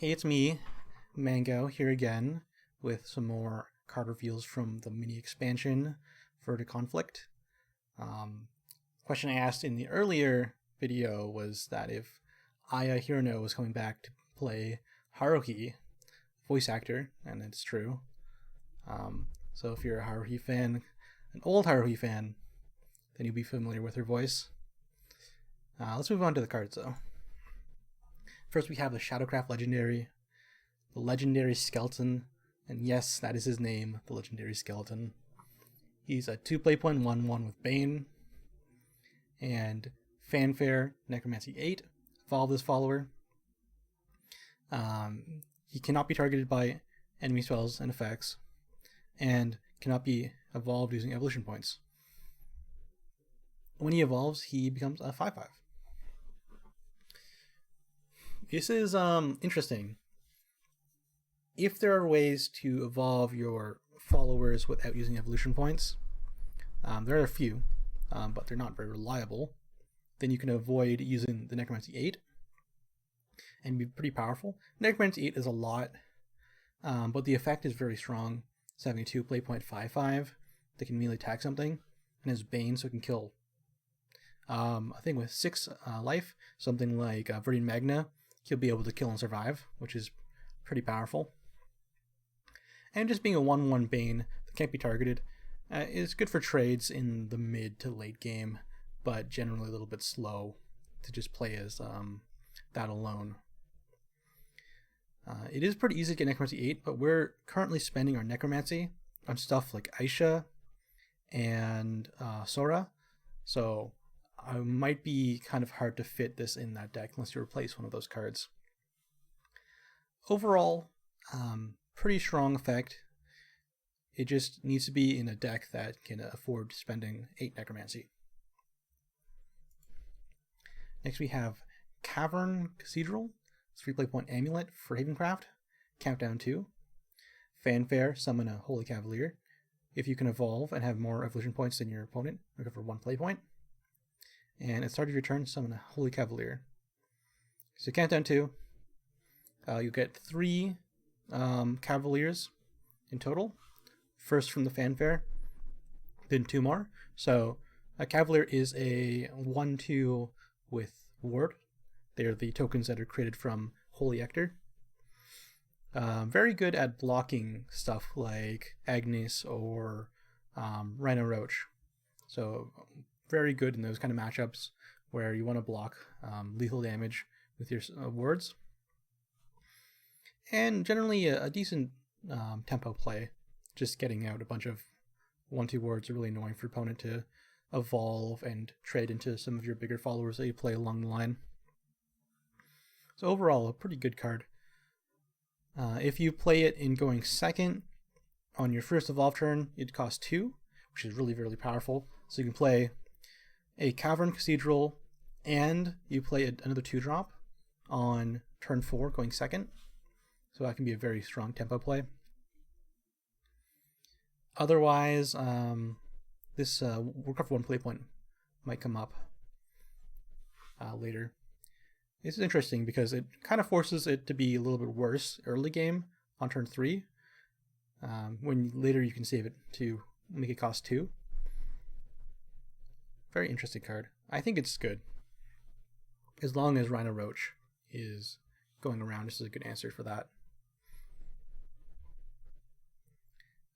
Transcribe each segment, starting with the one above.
Hey, it's me, Mango, here again with some more card reveals from the mini expansion Verdant Conflict. Question I asked in the earlier video was that if Aya Hirano was coming back to play Haruhi, voice actor, and it's true. So if you're a Haruhi fan, an old Haruhi fan, then you'll be familiar with her voice. Let's move on to the cards though. First we have the Shadowcraft Legendary, the Legendary Skeleton, and yes, that is his name, the Legendary Skeleton. He's a 2-play.1/1 with Bane, and Fanfare, Necromancy 8, evolve this follower. He cannot be targeted by enemy spells and effects, and cannot be evolved using evolution points. When he evolves, he becomes a 5/5. This is interesting. If there are ways to evolve your followers without using evolution points, there are a few, but they're not very reliable. Then you can avoid using the Necromancy 8 and be pretty powerful. Necromancy 8 is a lot, but the effect is very strong. It's having a 2-play.55 that can immediately attack something, and has Bane, so it can kill. I think with 6 life, something like Verdant Magna, he'll be able to kill and survive, which is pretty powerful. And just being a 1/1 Bane that can't be targeted is good for trades in the mid to late game, but generally a little bit slow to just play as that alone. It is pretty easy to get Necromancy 8, but we're currently spending our Necromancy on stuff like Aisha and Sora, so it might be kind of hard to fit this in that deck unless you replace one of those cards. Overall, pretty strong effect. It just needs to be in a deck that can afford spending 8 Necromancy. Next we have Cavern, Cathedral, 3-play.1 Amulet for Havencraft, countdown 2. Fanfare, summon a Holy Cavalier. If you can evolve and have more evolution points than your opponent, you go for 1 play point. And at the start of your turn, summon a Holy Cavalier. So countdown 2, you get 3 Cavaliers in total. First from the Fanfare, then 2 more. So a Cavalier is a 1/2 with Ward. They are the tokens that are created from Holy Ector. Very good at blocking stuff like Agnes or Rhino Roach. So very good in those kind of matchups where you want to block lethal damage with your wards. And generally a decent tempo play. Just getting out a bunch of 1/2 wards are really annoying for your opponent to evolve and trade into some of your bigger followers that you play along the line. So overall, a pretty good card. If you play it in going second, on your first evolve turn, it costs 2, which is really, really powerful. So you can play a Cavern Cathedral, and you play another 2-drop on turn 4, going second. So that can be a very strong tempo play. Otherwise, this recover 1 play point might come up later. It's interesting because it kind of forces it to be a little bit worse early game on turn 3, when later you can save it to make it cost 2. Very interesting card. I think it's good. As long as Rhino Roach is going around, this is a good answer for that.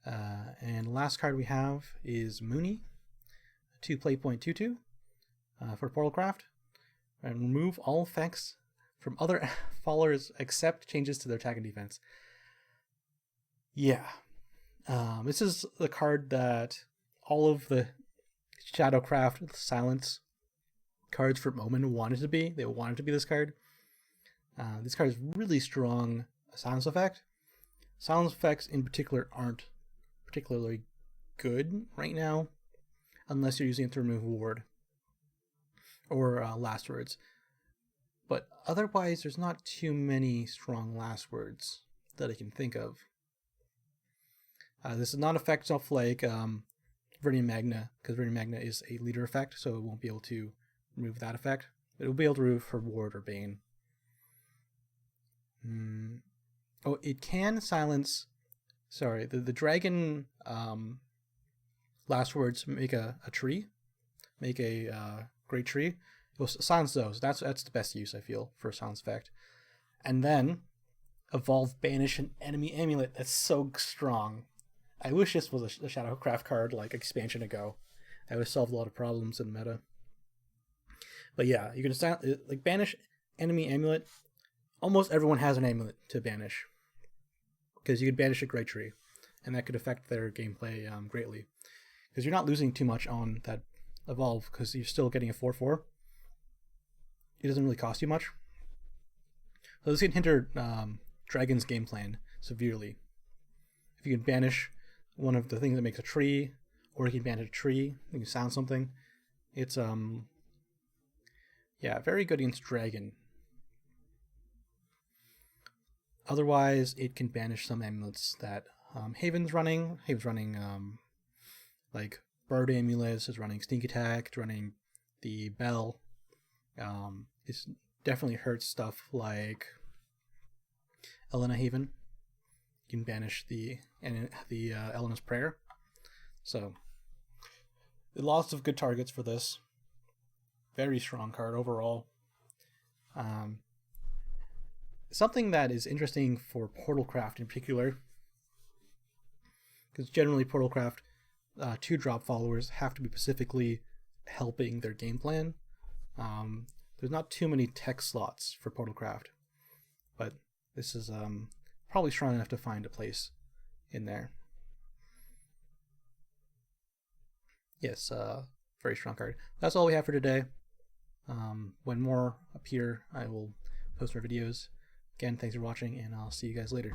And the last card we have is Mooney, 2-play.22 for Portalcraft. And remove all effects from other followers except changes to their attack and defense. Yeah. This is the card that all of the Shadowcraft Silence cards from Omen wanted to be. They wanted to be this card. This card is really strong silence effect. Silence effects in particular aren't particularly good right now, unless you're using it to remove ward or last words. But otherwise, there's not too many strong last words that I can think of. This does not affect stuff like Verdant Magna, because Verdant Magna is a leader effect, so it won't be able to remove that effect. It will be able to remove her ward or Bane. Oh, it can silence. Sorry, the dragon last words make a tree, make a great tree. It will silence those. That's the best use, I feel, for a silence effect. And then evolve banish an enemy amulet. That's so strong. I wish this was a Shadowcraft card like expansion ago. That would solve a lot of problems in meta. But yeah, you can like banish enemy amulet. Almost everyone has an amulet to banish because you could banish a great tree, and that could affect their gameplay greatly. Because you're not losing too much on that evolve because you're still getting a 4/4. It doesn't really cost you much. So this can hinder Dragon's game plan severely. If you can banish one of the things that makes a tree, or you can banish a tree, you can sound something. It's yeah, very good against Dragon. Otherwise, it can banish some amulets that Haven's running. Haven's running like Bird Amulets, is running Sneak Attack, it's running the Bell. It's definitely hurts stuff like Elena Haven. You can banish the Elena's Prayer. So, lots of good targets for this. Very strong card overall. Something that is interesting for Portalcraft in particular, because generally Portalcraft 2-drop followers have to be specifically helping their game plan. There's not too many tech slots for Portalcraft, but this is probably strong enough to find a place in there. Yes, very strong card. That's all we have for today. When more appear, I will post more videos. Again, thanks for watching, and I'll see you guys later.